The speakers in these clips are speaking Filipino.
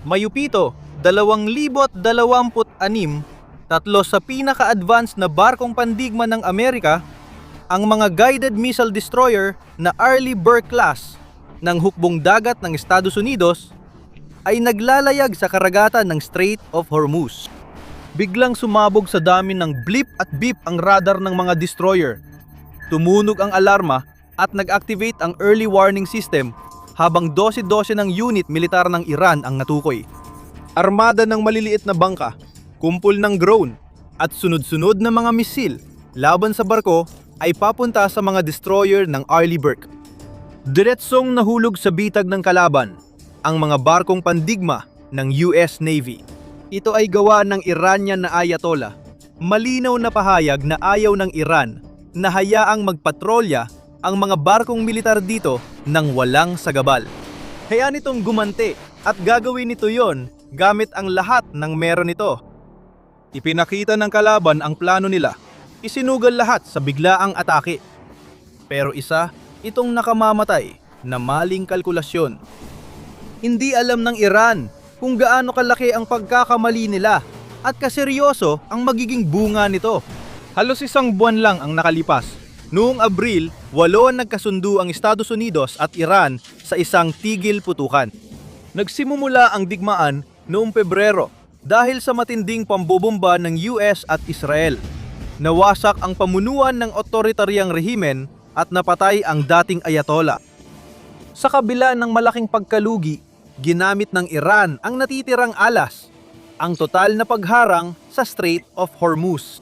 Mayupito, 2026, tatlo sa pinaka-advanced na barkong pandigma ng Amerika, ang mga guided missile destroyer na Arleigh Burke class ng hukbong dagat ng Estados Unidos ay naglalayag sa karagatan ng Strait of Hormuz. Biglang sumabog sa dami ng blip at beep ang radar ng mga destroyer. Tumunog ang alarma at nag-activate ang early warning system habang 12-12 ng unit militar ng Iran ang natukoy. Armada ng maliliit na bangka, kumpol ng drone at sunod-sunod na mga misil laban sa barko ay papunta sa mga destroyer ng Arleigh Burke. Diretsong nahulog sa bitag ng kalaban ang mga barkong pandigma ng US Navy. Ito ay gawa ng Iranian na Ayatollah. Malinaw na pahayag na ayaw ng Iran na hayaang magpatrolya ang mga barkong militar dito nang walang sagabal. Kaya nitong gumante at gagawin nito yon gamit ang lahat ng meron nito. Ipinakita ng kalaban ang plano nila. Isinugal lahat sa biglaang atake. Pero isa itong nakamamatay na maling kalkulasyon. Hindi alam ng Iran kung gaano kalaki ang pagkakamali nila at kaseryoso ang magiging bunga nito. Halos isang buwan lang ang nakalipas. Noong Abril, 8 nagkasundo ang Estados Unidos at Iran sa isang tigil putukan. Nagsimumula ang digmaan noong Pebrero dahil sa matinding pambobomba ng US at Israel. Nawasak ang pamunuan ng otoritaryang rehimen at napatay ang dating Ayatollah. Sa kabila ng malaking pagkalugi, ginamit ng Iran ang natitirang alas, ang total na pagharang sa Strait of Hormuz.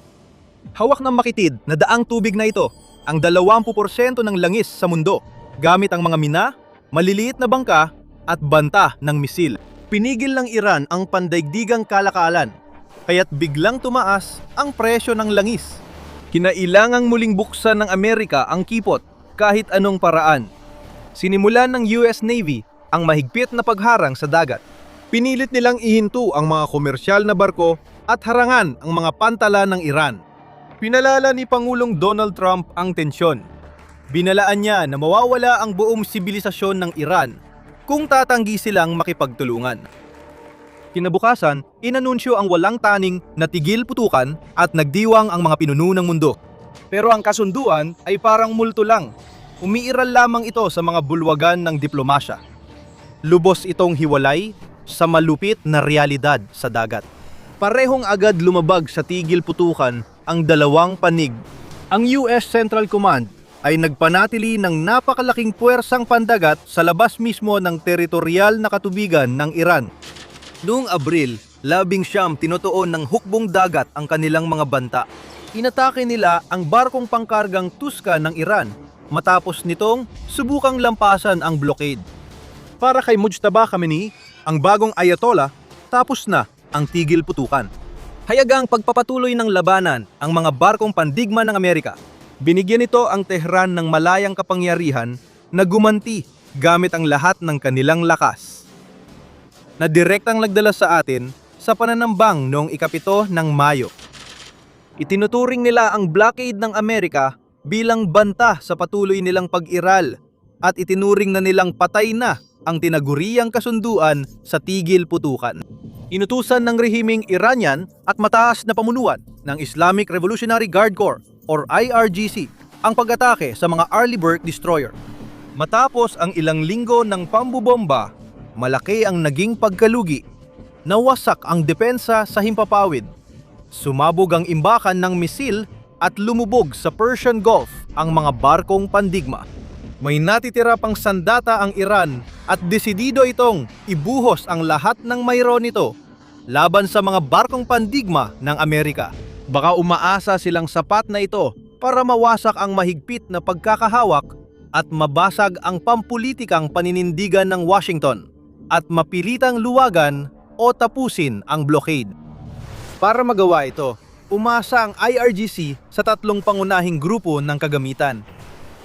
Hawak ng makitid na daang tubig na ito ang 20% ng langis sa mundo gamit ang mga mina, maliliit na bangka at banta ng misil. Pinigil ng Iran ang pandaigdigang kalakalan, kaya't biglang tumaas ang presyo ng langis. Kinailangang muling buksan ng Amerika ang kipot kahit anong paraan. Sinimulan ng US Navy ang mahigpit na pagharang sa dagat. Pinilit nilang ihinto ang mga komersyal na barko at harangan ang mga pantala ng Iran. Pinalala ni Pangulong Donald Trump ang tensyon. Binalaan niya na mawawala ang buong sibilisasyon ng Iran kung tatanggi silang makipagtulungan. Kinabukasan, inanunsyo ang walang taning na tigil putukan at nagdiwang ang mga pinuno ng mundo. Pero ang kasunduan ay parang multo lang. Umiiral lamang ito sa mga bulwagan ng diplomasya. Lubos itong hiwalay sa malupit na realidad sa dagat. Parehong agad lumabag sa tigil putukan ang dalawang panig. Ang US Central Command ay nagpanatili ng napakalaking puwersang pandagat sa labas mismo ng teritorial na katubigan ng Iran. Noong Abril, 19 tinutuon ng hukbong dagat ang kanilang mga banta. Inatake nila ang barkong pangkargang Tuska ng Iran matapos nitong subukang lampasan ang blockade. Para kay Mujtaba Khamenei, ang bagong Ayatollah, tapos na ang tigil putukan. Hayagang pagpapatuloy ng labanan ang mga barkong pandigma ng Amerika. Binigyan nito ang Tehran ng malayang kapangyarihan na gumanti gamit ang lahat ng kanilang lakas. Na direktang nagdala sa atin sa pananambang noong 7 ng Mayo. Itinuturing nila ang blockade ng Amerika bilang banta sa patuloy nilang pag-iral at itinuring na nilang patay na ang tinaguriang kasunduan sa tigil putukan. Inutusan ng rehimeng Iranian at mataas na pamunuan ng Islamic Revolutionary Guard Corps or IRGC ang pag-atake sa mga Arleigh Burke destroyer. Matapos ang ilang linggo ng pambubomba, malaki ang naging pagkalugi. Nawasak ang depensa sa himpapawid. Sumabog ang imbakan ng misil at lumubog sa Persian Gulf ang mga barkong pandigma. May natitira pang sandata ang Iran at desidido itong ibuhos ang lahat ng mayroon nito laban sa mga barkong pandigma ng Amerika. Baka umaasa silang sapat na ito para mawasak ang mahigpit na pagkakahawak at mabasag ang pampulitikang paninindigan ng Washington at mapilitang luwagan o tapusin ang blockade. Para magawa ito, umasa ang IRGC sa 3 pangunahing grupo ng kagamitan.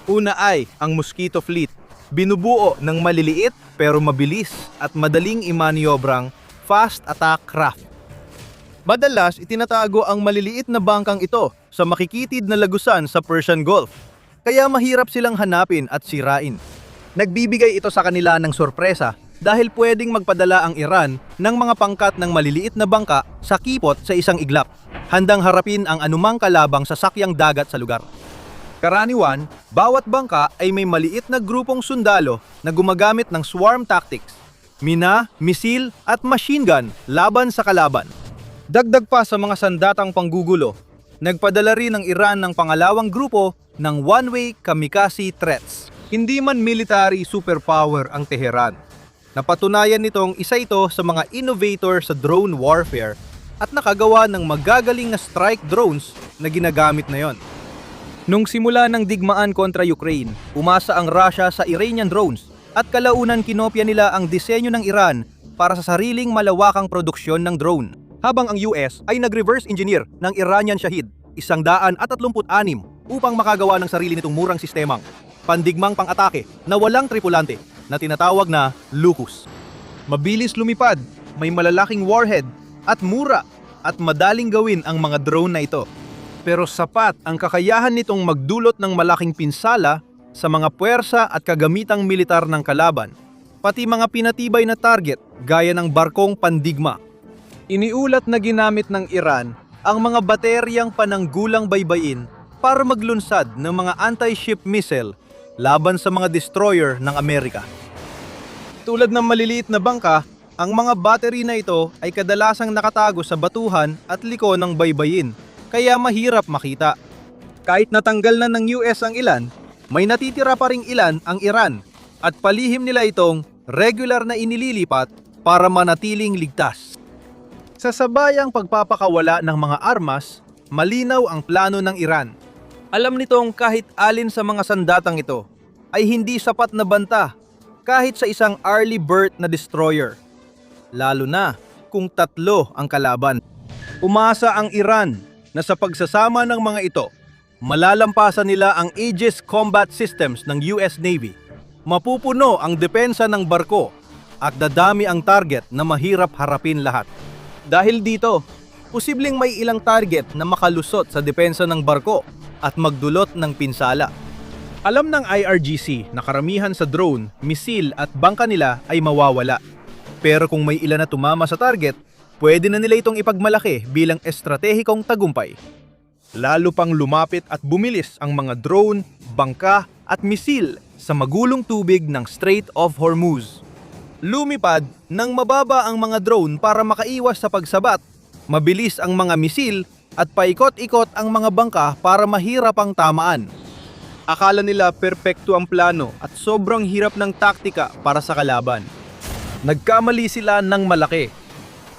Una ay ang Mosquito Fleet, binubuo ng maliliit pero mabilis at madaling imanyobrang fast attack craft. Madalas itinatago ang maliliit na bangkang ito sa makikitid na lagusan sa Persian Gulf, kaya mahirap silang hanapin at sirain. Nagbibigay ito sa kanila ng sorpresa dahil pwedeng magpadala ang Iran ng mga pangkat ng maliliit na bangka sa kipot sa isang iglap, handang harapin ang anumang kalabang sasakyang dagat sa lugar. Karaniwan, bawat bangka ay may maliit na grupong sundalo na gumagamit ng swarm tactics, mina, misil at machine gun laban sa kalaban. Dagdag pa sa mga sandatang panggugulo, nagpadala rin ng Iran ng pangalawang grupo ng one-way kamikaze threats. Hindi man military superpower ang Tehran. Napatunayan nitong isa ito sa mga innovator sa drone warfare at nakagawa ng magagaling na strike drones na ginagamit na yon. Nung simula ng digmaan kontra Ukraine, umasa ang Russia sa Iranian drones at kalaunan kinopya nila ang disenyo ng Iran para sa sariling malawakang produksyon ng drone. Habang ang US ay nag-reverse engineer ng Iranian Shahid 136 upang makagawa ng sarili nitong murang sistemang pandigmang pang-atake na walang tripulante na tinatawag na LUCUS. Mabilis lumipad, may malalaking warhead at mura at madaling gawin ang mga drone na ito. Pero sapat ang kakayahan nitong magdulot ng malaking pinsala sa mga puwersa at kagamitang militar ng kalaban, pati mga pinatibay na target gaya ng barkong pandigma. Iniulat na ginamit ng Iran ang mga bateryang pananggulang baybayin para maglunsad ng mga anti-ship missile laban sa mga destroyer ng Amerika. Tulad ng maliliit na bangka, ang mga battery na ito ay kadalasang nakatago sa batuhan at liko ng baybayin, kaya mahirap makita. Kahit natanggal na ng US ang ilan, may natitira pa ring ilan ang Iran at palihim nila itong regular na inililipat para manatiling ligtas. Sa sabayang pagpapakawala ng mga armas, malinaw ang plano ng Iran. Alam nitong kahit alin sa mga sandatang ito ay hindi sapat na banta kahit sa isang early birth na destroyer, lalo na kung 3 ang kalaban. Umasa ang Iran na sa pagsasama ng mga ito, malalampasan nila ang Aegis combat systems ng US Navy. Mapupuno ang depensa ng barko at dadami ang target na mahirap harapin lahat. Dahil dito, posibleng may ilang target na makalusot sa depensa ng barko at magdulot ng pinsala. Alam ng IRGC na karamihan sa drone, misil at bangka nila ay mawawala. Pero kung may ilan na tumama sa target, pwede na nila itong ipagmalaki bilang estratehikong tagumpay. Lalo pang lumapit at bumilis ang mga drone, bangka at misil sa magulong tubig ng Strait of Hormuz. Lumipad ng mababa ang mga drone para makaiwas sa pagsabat. Mabilis ang mga misil at paikot-ikot ang mga bangka para mahirap ang tamaan. Akala nila perpekto ang plano at sobrang hirap ng taktika para sa kalaban. Nagkamali sila ng malaki.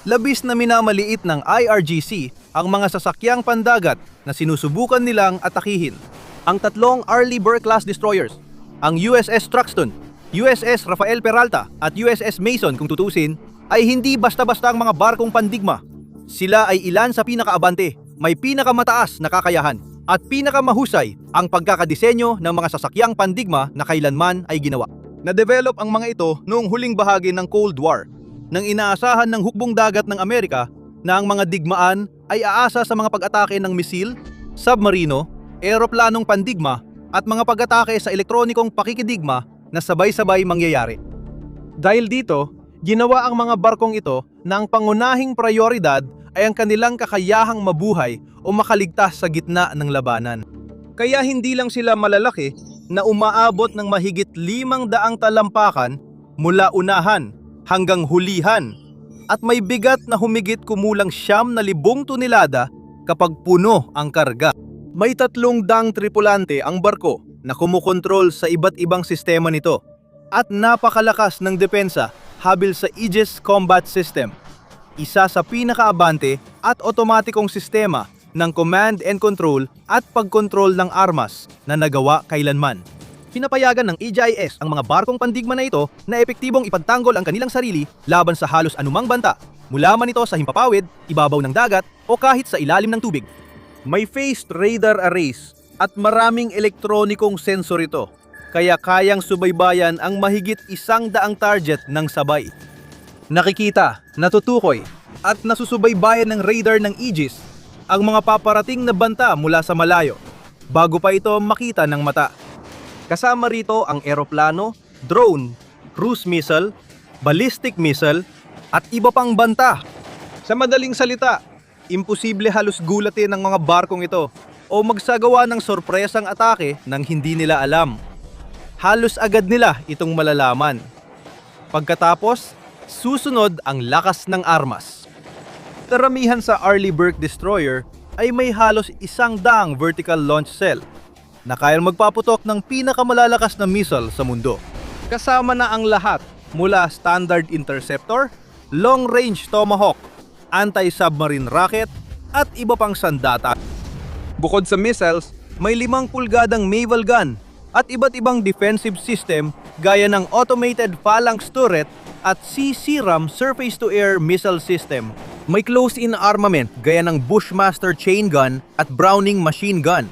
Labis na minamaliit ng IRGC ang mga sasakyang pandagat na sinusubukan nilang atakihin. Ang 3 Arleigh Burke-class destroyers, ang USS Truxtun, USS Rafael Peralta at USS Mason kung tutusin, ay hindi basta-basta ang mga barkong pandigma. Sila ay ilan sa pinakaabante, may pinakamataas na kakayahan, at pinakamahusay ang pagkakadisenyo ng mga sasakyang pandigma na kailanman ay ginawa. Na-develop ang mga ito noong huling bahagi ng Cold War, nang inaasahan ng hukbong dagat ng Amerika na ang mga digmaan ay aasa sa mga pag-atake ng misil, submarino, eroplanong pandigma at mga pag-atake sa elektronikong pakikidigma na sabay-sabay mangyayari. Dahil dito, ginawa ang mga barkong ito na ang pangunahing prioridad ay ang kanilang kakayahang mabuhay o makaligtas sa gitna ng labanan. Kaya hindi lang sila malalaki na umaabot ng mahigit 500 talampakan mula unahan hanggang hulihan at may bigat na humigit kumulang 9,000 tonelada kapag puno ang karga. May 300 tripulante ang barko na kumukontrol sa iba't ibang sistema nito at napakalakas ng depensa habil sa Aegis Combat System, isa sa pinakaabante at otomatikong sistema ng command and control at pagkontrol ng armas na nagawa kailanman. Pinapayagan ng AGIS ang mga barkong pandigma na ito na epektibong ipagtanggol ang kanilang sarili laban sa halos anumang banta, mula man ito sa himpapawid, ibabaw ng dagat o kahit sa ilalim ng tubig. May phased radar arrays at maraming elektronikong sensor ito, kaya kayang subaybayan ang mahigit 100 target ng sabay. Nakikita, natutukoy at nasusubaybayan ng radar ng Aegis ang mga paparating na banta mula sa malayo bago pa ito makita ng mata. Kasama rito ang eroplano, drone, cruise missile, ballistic missile, at iba pang banta. Sa madaling salita, imposible halos gulatin ng mga barkong ito o magsagawa ng sorpresang atake nang hindi nila alam. Halos agad nila itong malalaman. Pagkatapos, susunod ang lakas ng armas. Karamihan sa Arleigh Burke destroyer ay may halos 100 vertical launch cell na kayang magpaputok ng pinakamalalakas na missile sa mundo. Kasama na ang lahat mula standard interceptor, long-range tomahawk, anti-submarine rocket, at iba pang sandata. Bukod sa missiles, may 5 pulgadang naval gun at iba't ibang defensive system gaya ng automated phalanx turret at CC-RAM surface-to-air missile system. May close-in armament gaya ng Bushmaster chain gun at Browning machine gun.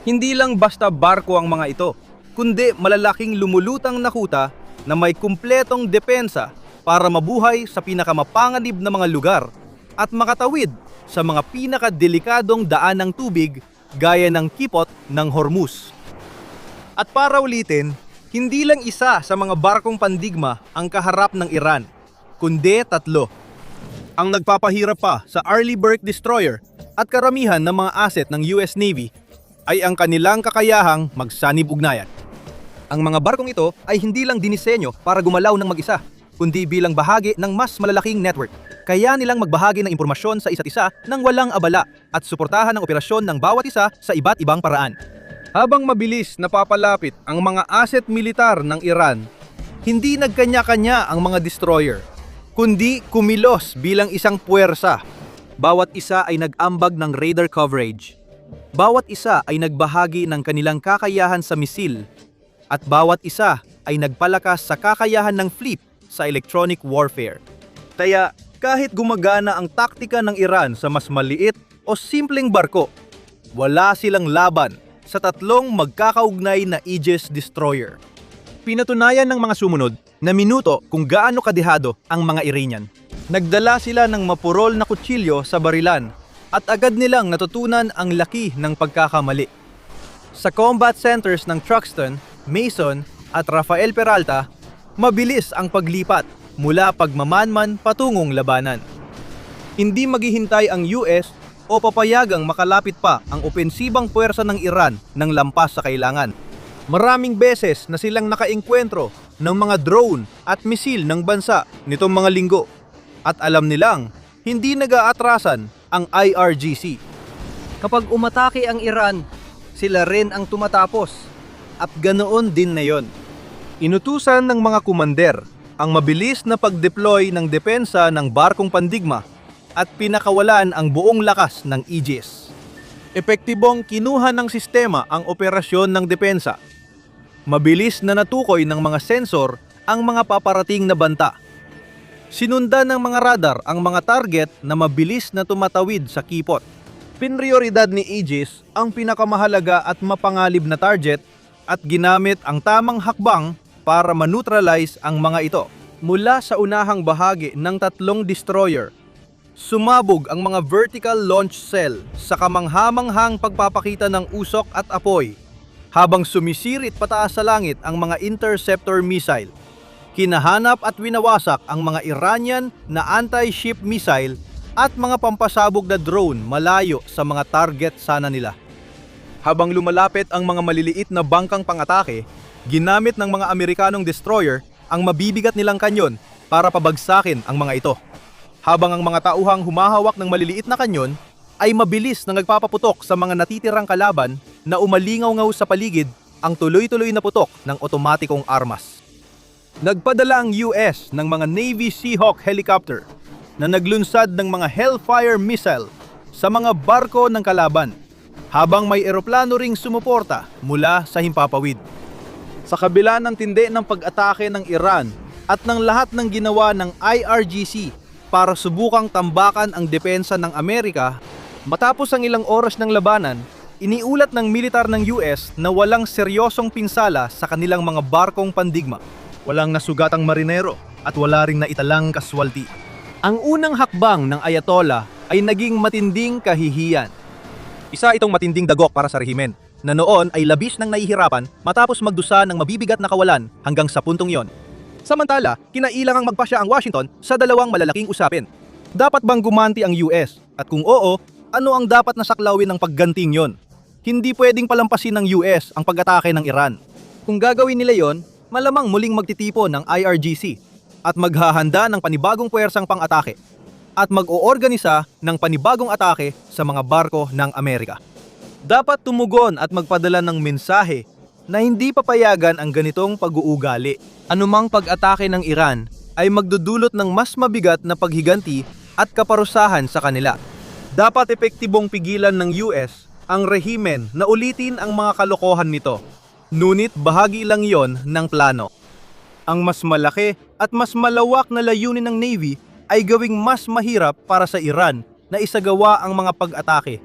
Hindi lang basta barko ang mga ito, kundi malalaking lumulutang na kuta na may kumpletong depensa para mabuhay sa pinakamapanganib na mga lugar at makatawid sa mga pinakadelikadong daan ng tubig gaya ng kipot ng Hormuz. At para ulitin, hindi lang isa sa mga barkong pandigma ang kaharap ng Iran, kundi 3. Ang nagpapahirap pa sa Arleigh Burke destroyer at karamihan ng mga asset ng US Navy ay ang kanilang kakayahang magsanib-ugnayan. Ang mga barkong ito ay hindi lang dinisenyo para gumalaw ng mag-isa, kundi bilang bahagi ng mas malalaking network. Kaya nilang magbahagi ng impormasyon sa isa't isa nang walang abala at suportahan ang operasyon ng bawat isa sa iba't ibang paraan. Habang mabilis napapalapit ang mga asset militar ng Iran, hindi nagkanya-kanya ang mga destroyer, kundi kumilos bilang isang puwersa. Bawat isa ay nag-ambag ng radar coverage. Bawat isa ay nagbahagi ng kanilang kakayahan sa misil. At bawat isa ay nagpalakas sa kakayahan ng fleet sa electronic warfare. Kaya kahit gumagana ang taktika ng Iran sa mas maliit o simpleng barko, wala silang laban sa 3 magkakaugnay na Aegis destroyer. Pinatunayan ng mga sumunod na minuto kung gaano kadehado ang mga Iranian. Nagdala sila ng mapurol na kutsilyo sa barilan at agad nilang natutunan ang laki ng pagkakamali. Sa combat centers ng Truxtun, Mason at Rafael Peralta, mabilis ang paglipat mula pagmamanman patungong labanan. Hindi maghihintay ang US o papayagang makalapit pa ang opensibang puwersa ng Iran ng lampas sa kailangan. Maraming beses na silang nakaengkwentro ng mga drone at misil ng bansa nitong mga linggo. At alam nilang hindi nag-aatrasan ang IRGC. Kapag umatake ang Iran, sila rin ang tumatapos. At ganoon din na yon. Inutusan ng mga kumander ang mabilis na pag-deploy ng depensa ng barkong pandigma at pinakawalan ang buong lakas ng Aegis. Epektibong kinuha ng sistema ang operasyon ng depensa. Mabilis na natukoy ng mga sensor ang mga paparating na banta. Sinundan ng mga radar ang mga target na mabilis na tumatawid sa kipot. Pinrioridad ni Aegis ang pinakamahalaga at mapangalib na target at ginamit ang tamang hakbang para maneutralize ang mga ito. Mula sa unahang bahagi ng 3 destroyer, sumabog ang mga vertical launch cell sa kamanghamanghang pagpapakita ng usok at apoy, habang sumisirit pataas sa langit ang mga interceptor missile. Kinahanap at winawasak ang mga Iranian na anti-ship missile at mga pampasabog na drone malayo sa mga target sana nila. Habang lumalapit ang mga maliliit na bangkang pang-atake, ginamit ng mga Amerikanong destroyer ang mabibigat nilang kanyon para pabagsakin ang mga ito. Habang ang mga tauhang humahawak ng maliliit na kanyon ay mabilis na nagpapaputok sa mga natitirang kalaban na umalingaw-ngaw sa paligid ang tuloy-tuloy na putok ng otomatikong armas. Nagpadala ang US ng mga Navy Seahawk helicopter na naglunsad ng mga Hellfire missile sa mga barko ng kalaban, habang may eroplano ring sumuporta mula sa himpapawid. Sa kabila ng tindi ng pag-atake ng Iran at ng lahat ng ginawa ng IRGC para subukang tambakan ang depensa ng Amerika, matapos ang ilang oras ng labanan, iniulat ng militar ng US na walang seryosong pinsala sa kanilang mga barkong pandigma. Walang nasugatang marinero at wala ring naitalang kaswalti. Ang unang hakbang ng Ayatollah ay naging matinding kahihiyan. Isa itong matinding dagok para sa rehimen, na noon ay labis nang nahihirapan matapos magdusa ng mabibigat na kawalan hanggang sa puntong yon. Samantala, kinailangang magpasya ang Washington sa dalawang malalaking usapin. Dapat bang gumanti ang US? At kung oo, ano ang dapat na saklawin ng pagganting yon? Hindi pwedeng palampasin ng US ang pag-atake ng Iran. Kung gagawin nila yon, malamang muling magtitipon ng IRGC at maghahanda ng panibagong puwersang pang-atake at mag-oorganisa ng panibagong atake sa mga barko ng Amerika. Dapat tumugon at magpadala ng mensahe na hindi papayagan ang ganitong pag-uugali. Anumang pag-atake ng Iran ay magdudulot ng mas mabigat na paghiganti at kaparusahan sa kanila. Dapat epektibong pigilan ng US ang rehimen na ulitin ang mga kalokohan nito. Ngunit bahagi lang yon ng plano. Ang mas malaki at mas malawak na layunin ng Navy ay gawing mas mahirap para sa Iran na isagawa ang mga pag-atake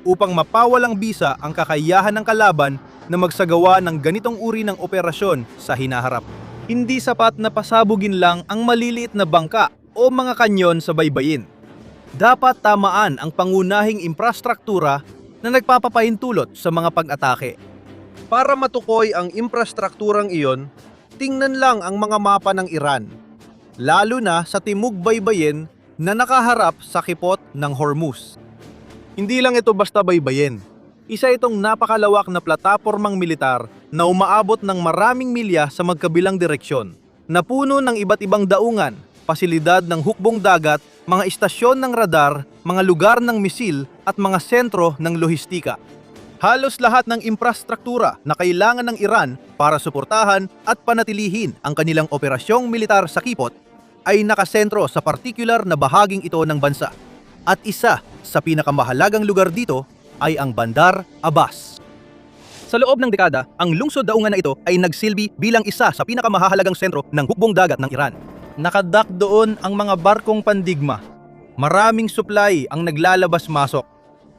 upang mapawalang bisa ang kakayahan ng kalaban na magsagawa ng ganitong uri ng operasyon sa hinaharap. Hindi sapat na pasabugin lang ang maliliit na bangka o mga kanyon sa baybayin. Dapat tamaan ang pangunahing infrastruktura na nagpapapahintulot sa mga pag-atake. Para matukoy ang infrastrukturang iyon, tingnan lang ang mga mapa ng Iran, lalo na sa timog baybayin na nakaharap sa kipot ng Hormuz. Hindi lang ito basta baybayin. Isa itong napakalawak na platapormang militar na umaabot ng maraming milya sa magkabilang direksyon, na puno ng iba't ibang daungan, pasilidad ng hukbong dagat, mga istasyon ng radar, mga lugar ng misil at mga sentro ng lohistika. Halos lahat ng infrastruktura na kailangan ng Iran para suportahan at panatilihin ang kanilang operasyong militar sa kipot ay nakasentro sa partikular na bahaging ito ng bansa. At isa sa pinakamahalagang lugar dito ay ang Bandar Abbas. Sa loob ng dekada, ang lungsod daungan na ito ay nagsilbi bilang isa sa pinakamahalagang sentro ng hukbong dagat ng Iran. Nakadak doon ang mga barkong pandigma. Maraming supply ang naglalabas-masok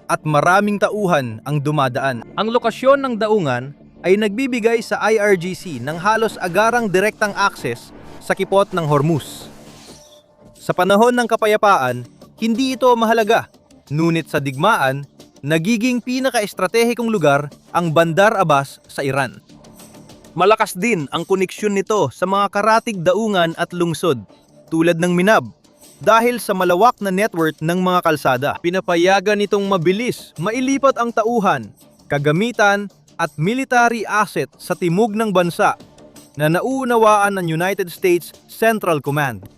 at maraming tauhan ang dumadaan. Ang lokasyon ng daungan ay nagbibigay sa IRGC ng halos agarang direktang akses sa kipot ng Hormuz. Sa panahon ng kapayapaan, hindi ito mahalaga. Ngunit sa digmaan, nagiging pinaka-estratehikong lugar ang Bandar Abbas sa Iran. Malakas din ang koneksyon nito sa mga karatig daungan at lungsod, tulad ng Minab. Dahil sa malawak na network ng mga kalsada, pinapayagan nitong mabilis mailipat ang tauhan, kagamitan at military asset sa timog ng bansa na nauunawaan ng United States Central Command.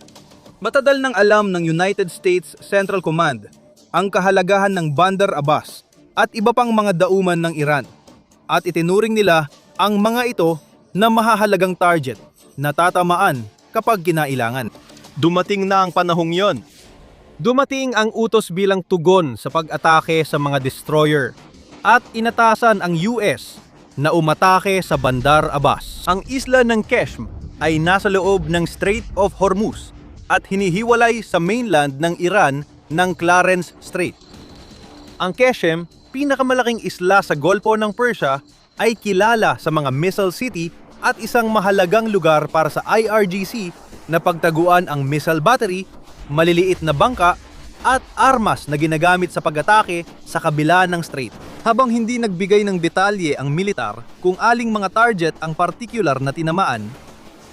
Matagal nang alam ng United States Central Command ang kahalagahan ng Bandar Abbas at iba pang mga dauman ng Iran, at itinuring nila ang mga ito na mahahalagang target na tatamaan kapag kinailangan. Dumating na ang panahong yon. Dumating ang utos bilang tugon sa pag-atake sa mga destroyer at inatasan ang US na umatake sa Bandar Abbas. Ang isla ng Qeshm ay nasa loob ng Strait of Hormuz at hinihiwalay sa mainland ng Iran ng Clarence Strait. Ang Qeshm, pinakamalaking isla sa Golpo ng Persia, ay kilala sa mga missile city at isang mahalagang lugar para sa IRGC na pagtaguan ang missile battery, maliliit na bangka at armas na ginagamit sa pag-atake sa kabila ng strait. Habang hindi nagbigay ng detalye ang militar kung aling mga target ang partikular na tinamaan,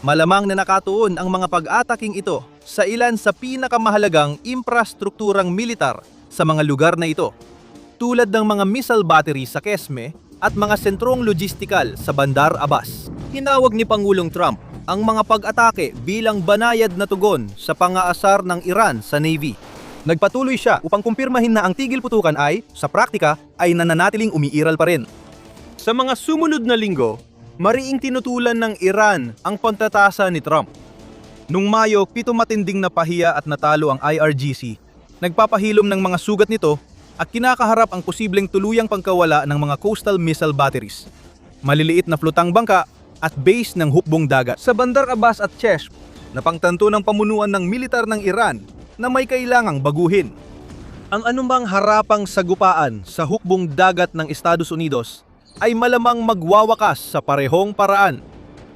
malamang na nakatuon ang mga pag-ataking ito sa ilan sa pinakamahalagang infrastrukturang militar sa mga lugar na ito, tulad ng mga missile battery sa Qeshm at mga sentrong logistikal sa Bandar Abbas. Tinawag ni Pangulong Trump ang mga pag-atake bilang banayad na tugon sa pang-aasar ng Iran sa Navy. Nagpatuloy siya upang kumpirmahin na ang tigil putukan ay, sa praktika, ay nananatiling umiiral pa rin. Sa mga sumunod na linggo, mariing tinutulan ng Iran ang pagtatasa ni Trump. Noong Mayo, 7 matinding na pahiya at natalo ang IRGC. Nagpapahilom ng mga sugat nito at kinakaharap ang posibleng tuluyang pagkawala ng mga coastal missile batteries, maliliit na flotang bangka at base ng hukbong dagat. Sa Bandar Abbas at Qeshm, napangtanto ng pamunuan ng militar ng Iran na may kailangang baguhin. Ang anumang harapang sagupaan sa hukbong dagat ng Estados Unidos ay malamang magwawakas sa parehong paraan.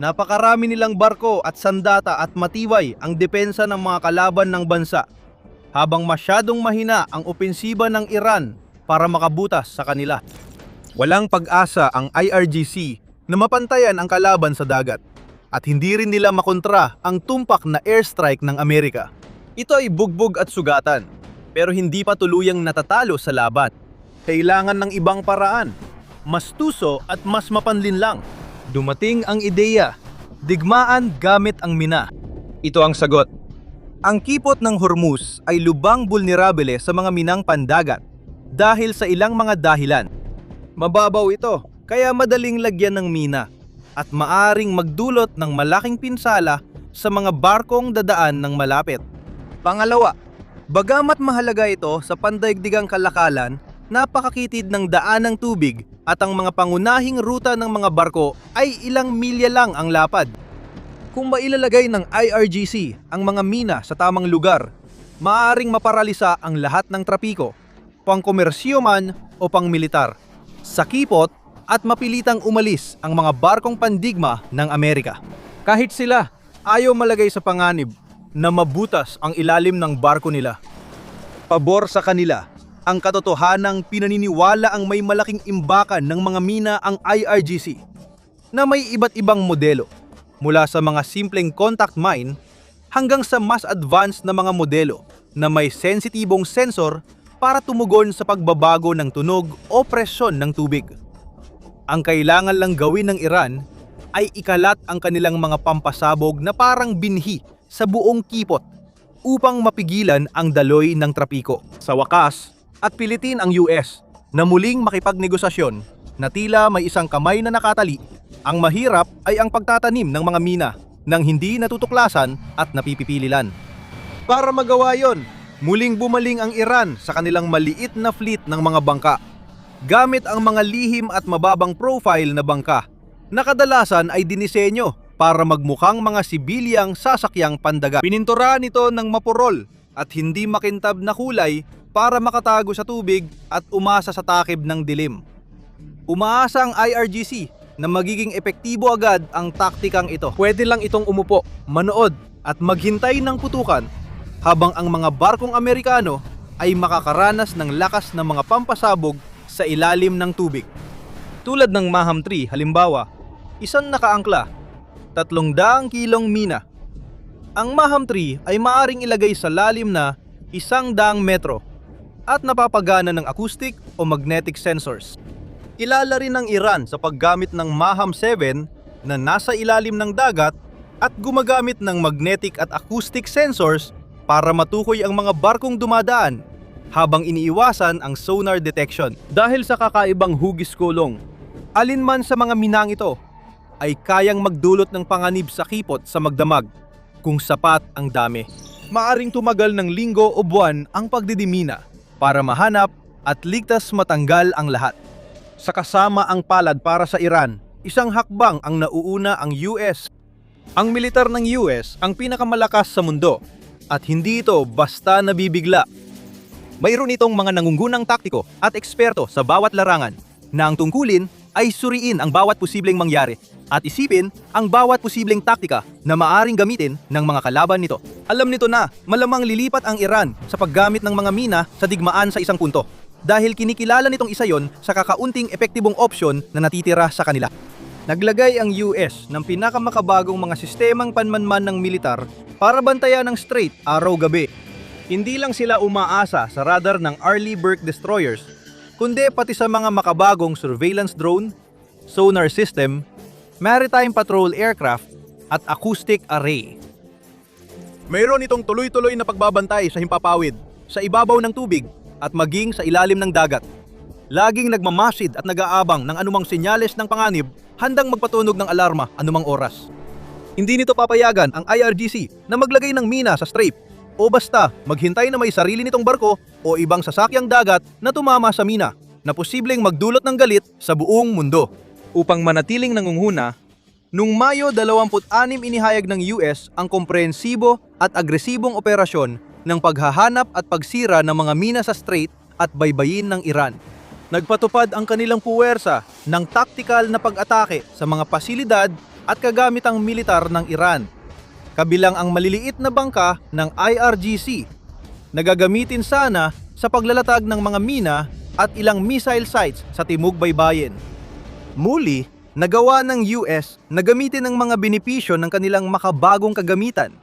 Napakarami nilang barko at sandata at matibay ang depensa ng mga kalaban ng bansa, habang masyadong mahina ang opensiba ng Iran para makabutas sa kanila. Walang pag-asa ang IRGC na mapantayan ang kalaban sa dagat. at hindi rin nila makontra ang tumpak na airstrike ng Amerika. Ito ay bugbog at sugatan, pero hindi pa tuluyang natatalo sa laban. Kailangan ng ibang paraan, mas tuso at mas mapanlinlang. Dumating ang ideya, digmaan gamit ang mina. Ito ang sagot. Ang kipot ng Hormuz ay lubang vulnerable sa mga minang pandagat dahil sa ilang mga dahilan. Mababaw ito, kaya madaling lagyan ng mina at maaring magdulot ng malaking pinsala sa mga barkong dadaan ng malapit. Pangalawa, bagamat mahalaga ito sa pandaigdigang kalakalan, napakakitid ng daan ng tubig at ang mga pangunahing ruta ng mga barko ay ilang milya lang ang lapad. Kung mailalagay ng IRGC ang mga mina sa tamang lugar, maaaring maparalisa ang lahat ng trapiko, pangkomersyo man o pangmilitar, sa kipot at mapilitang umalis ang mga barkong pandigma ng Amerika. Kahit sila, ayaw malagay sa panganib na mabutas ang ilalim ng barko nila. Pabor sa kanila ang katotohanang pinaniniwala ang may malaking imbakan ng mga mina ang IRGC na may iba't ibang modelo, mula sa mga simpleng contact mine hanggang sa mas advanced na mga modelo na may sensitibong sensor para tumugon sa pagbabago ng tunog o presyon ng tubig. Ang kailangan lang gawin ng Iran ay ikalat ang kanilang mga pampasabog na parang binhi sa buong kipot upang mapigilan ang daloy ng trapiko. Sa wakas, at pilitin ang US na muling makipagnegosasyon na tila may isang kamay na nakatali. Ang mahirap ay ang pagtatanim ng mga mina nang hindi natutuklasan at napipipililan. Para magawa yon, muling bumaling ang Iran sa kanilang maliit na fleet ng mga bangka, gamit ang mga lihim at mababang profile na bangka na kadalasan ay dinisenyo para magmukhang mga sibilyang sasakyang pandagat. Pinintura nito ng mapurol at hindi makintab na kulay para makatago sa tubig at umasa sa takib ng dilim. Umaasa ang IRGC na magiging epektibo agad ang taktikang ito. Pwede lang itong umupo, manood at maghintay ng putukan habang ang mga barkong Amerikano ay makakaranas ng lakas ng mga pampasabog sa ilalim ng tubig. Tulad ng Maham 3, halimbawa, isang nakaangkla, 300 kilong mina. Ang Maham 3 ay maaring ilagay sa lalim na 100 metro at napapagana ng acoustic o magnetic sensors. Kilala rin ng Iran sa paggamit ng Maham 7 na nasa ilalim ng dagat at gumagamit ng magnetic at acoustic sensors para matukoy ang mga barkong dumadaan habang iniiwasan ang sonar detection. Dahil sa kakaibang hugis kulong, alinman sa mga minang ito ay kayang magdulot ng panganib sa kipot sa magdamag kung sapat ang dami. Maaring tumagal ng linggo o buwan ang pagdidimina para mahanap at ligtas matanggal ang lahat. Sa kasama ang palad para sa Iran, isang hakbang ang nauuna ang US. Ang militar ng US ang pinakamalakas sa mundo at hindi ito basta nabibigla. Mayroon itong mga nangunggunang taktiko at eksperto sa bawat larangan na ang tungkulin ay suriin ang bawat posibleng mangyari at isipin ang bawat posibleng taktika na maaring gamitin ng mga kalaban nito. Alam nito na malamang lilipat ang Iran sa paggamit ng mga mina sa digmaan sa isang punto dahil kinikilala nitong isa yon sa kakaunting epektibong opsyon na natitira sa kanila. Naglagay ang US ng pinakamakabagong mga sistemang panmanman ng militar para bantayan ng Strait araw-gabi. Hindi lang sila umaasa sa radar ng Arleigh Burke destroyers, kundi pati sa mga makabagong surveillance drone, sonar system, maritime patrol aircraft at acoustic array. Mayroon itong tuloy-tuloy na pagbabantay sa himpapawid, sa ibabaw ng tubig at maging sa ilalim ng dagat. Laging nagmamasid at nag-aabang ng anumang senyales ng panganib, handang magpatunog ng alarma anumang oras. Hindi nito papayagan ang IRGC na maglagay ng mina sa strait o basta maghintay na may sarili nitong barko o ibang sasakyang dagat na tumama sa mina na posibleng magdulot ng galit sa buong mundo. Upang manatiling nangunghuna, noong Mayo 26 inihayag ng US ang komprehensibo at agresibong operasyon ng paghahanap at pagsira ng mga mina sa strait at baybayin ng Iran. Nagpatupad ang kanilang puwersa ng taktikal na pag-atake sa mga pasilidad at kagamitang militar ng Iran, kabilang ang maliliit na bangka ng IRGC na gagamitin sana sa paglalatag ng mga mina at ilang missile sites sa Timog Baybayin. Muli, nagawa ng US na gamitin ang mga benepisyo ng kanilang makabagong kagamitan.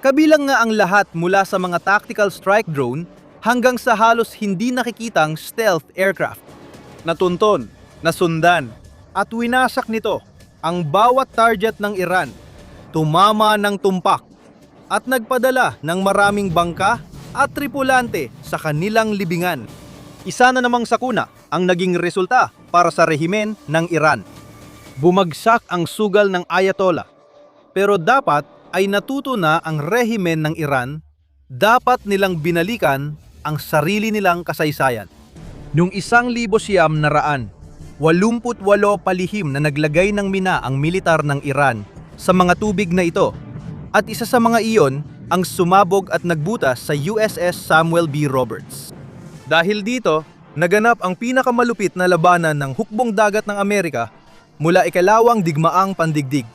Kabilang nga ang lahat mula sa mga tactical strike drone hanggang sa halos hindi nakikitang stealth aircraft. Natunton, nasundan, at winasak nito ang bawat target ng Iran, tumama ng tumpak, at nagpadala ng maraming bangka at tripulante sa kanilang libingan. Isa na namang sakuna ang naging resulta para sa rehimen ng Iran. Bumagsak ang sugal ng Ayatollah, pero dapat ay natuto na ang rehimen ng Iran, dapat nilang binalikan ang sarili nilang kasaysayan. Noong 1988, 88 palihim na naglagay ng mina ang militar ng Iran sa mga tubig na ito, at isa sa mga iyon ang sumabog at nagbutas sa USS Samuel B. Roberts. Dahil dito, naganap ang pinakamalupit na labanan ng hukbong dagat ng Amerika mula ikalawang digmaang pandigdig.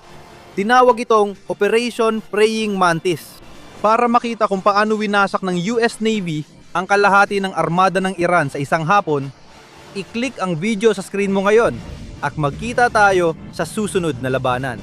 Tinawag itong Operation Praying Mantis para makita kung paano winasak ng US Navy ang kalahati ng armada ng Iran sa isang hapon. I-click ang video sa screen mo ngayon at magkita tayo sa susunod na labanan.